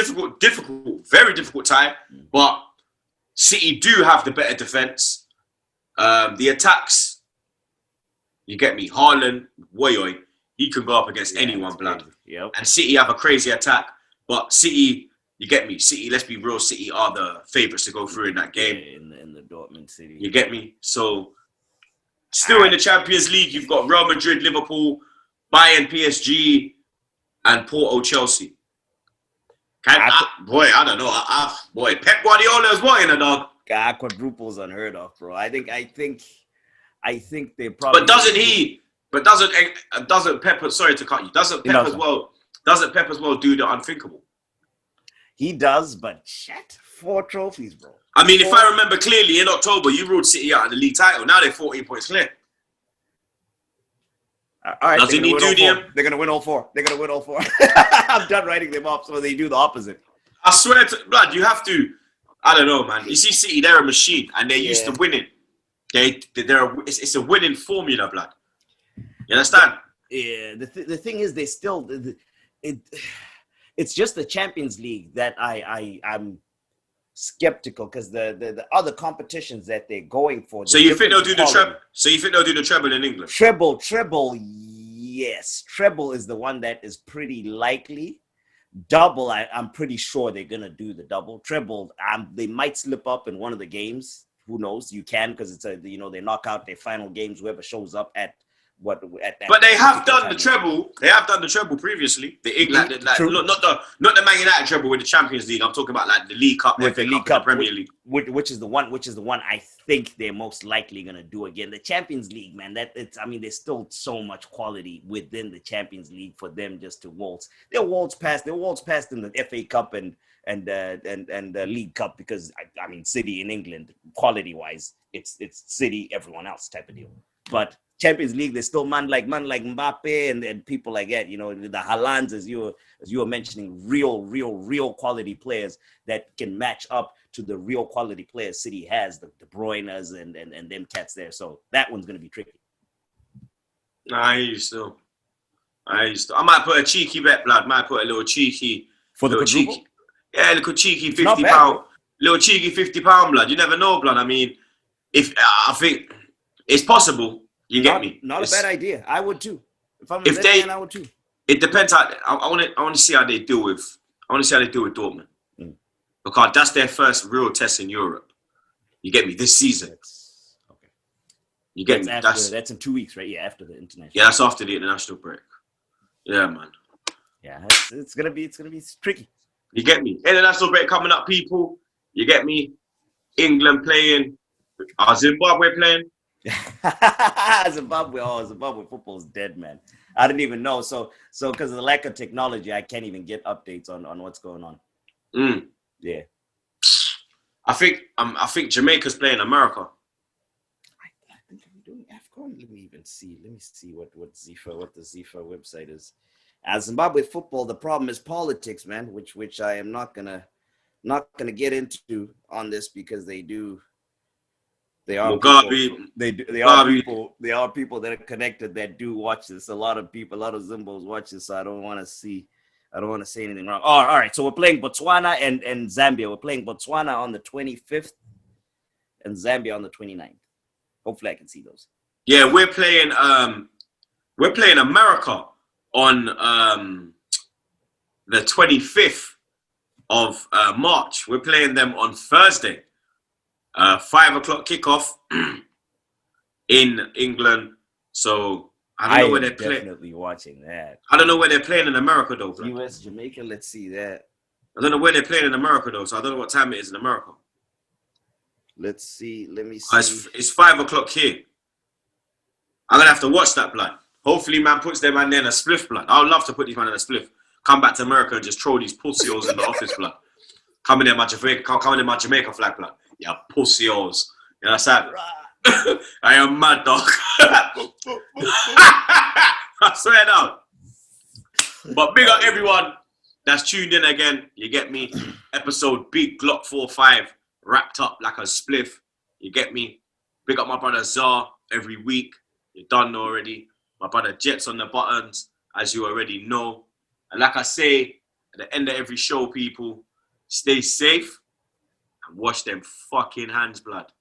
very difficult tie. But City do have the better defence. The attacks, you get me, Haaland, Woyoy, he can go up against anyone, blood.
Yep.
And City have a crazy attack. But City, you get me, City, let's be real, City are the favourites to go through in that game.
Yeah, in the Dortmund City.
You get me? So, still in the Champions League, you've got Real Madrid, Liverpool, Bayern, PSG, and Porto, Chelsea. I don't know. Boy, Pep Guardiola is what in a dog.
Quadruples unheard of, bro. I think they probably.
But doesn't Pep? Sorry to cut you. Doesn't Pep as well do the unthinkable?
He does, but shit, 4 trophies, bro.
I mean, if I remember clearly, in October you ruled City out of the league title. Now they're 14 points clear.
All right,
doesn't he do them?
They're gonna win all 4. I'm done writing them up, so they do the opposite.
I swear to blood, you have to. I don't know, man. You see, City, they're a machine, and they're used to winning. It's a winning formula, blood. You understand?
Yeah. The thing is, they still it's just the Champions League that I'm skeptical because the other competitions that they're going for.
So you think they'll do the treble? So you think they'll do the treble in England?
Treble, yes. Treble is the one that is pretty likely. Double, I'm pretty sure they're gonna do the double. Treble, they might slip up in one of the games. Who knows? You can because it's they knock out their final games. Whoever shows up at that.
But they have done the treble. They have done the treble previously. The England, not the Man United treble with the Champions League. I'm talking about like the League Cup,
with the League Cup,
Premier League,
which is the one I think they're most likely gonna do again. The Champions League, man. There's still so much quality within the Champions League for them just to waltz. They'll waltz past in the FA Cup and the League Cup because City in England, quality wise, it's City, everyone else type of deal. But Champions League, there's still man like Mbappe and people like that. The Haalands, as you were mentioning, real quality players that can match up to the real quality players City has, the De Bruyne's and them cats there. So that one's gonna be tricky.
I used to. I might put a cheeky bet, blood. Might put a little cheeky
for the quadruple.
Yeah, a little cheeky £50. Little cheeky £50, blood. You never know, blood. I mean, I think it's possible. You get me?
Not a bad idea. I would too. If I'm a man, I would too.
It depends. I want to see how they deal with. I want to see how they deal with Dortmund because that's their first real test in Europe. You get me? This season.
Okay.
You get me?
That's in 2 weeks, right? Yeah, after the international.
Yeah, that's after the international break. Yeah, man.
Yeah, it's gonna be tricky.
You get me? International break coming up, people. You get me? England playing. Zimbabwe playing.
Zimbabwe football's dead, man. I didn't even know. So because of the lack of technology, I can't even get updates on what's going on. Yeah.
I think Jamaica's playing America.
I think we're doing AFCON. Let me see what the Zifra website is. As Zimbabwe football, the problem is politics, man, which I am not gonna get into on this because they are people that are connected that do watch this. A lot of Zimbos watch this, so I don't want to say anything wrong. Oh, all right. So we're playing Botswana and Zambia. We're playing Botswana on the 25th and Zambia on the 29th. Hopefully I can see those.
Yeah, we're playing America on the 25th of March. We're playing them on Thursday. 5:00 kickoff in England. So I don't know where they're playing.
Definitely watching that.
I don't know where they're playing in America though.
US, Jamaica. Let's see that.
I don't know where they're playing in America though, so I don't know what time it is in America.
Let's see. Let me see.
It's 5:00 here. I'm gonna have to watch that, blood. Hopefully, man puts them man in a spliff, blood. I would love to put these man in a spliff come back to America and just throw these pussy-os in the office, blood. Come in my Jamaica flag, blood. Yeah, pussy-os. You know what I'm saying? I am mad, dog. I swear now. But big up everyone that's tuned in again. You get me? Episode Big Glock 45 wrapped up like a spliff. You get me? Big up my brother Zar every week. You done know already. My brother Jets on the buttons, as you already know. And like I say, at the end of every show, people, stay safe and wash them fucking hands, blood.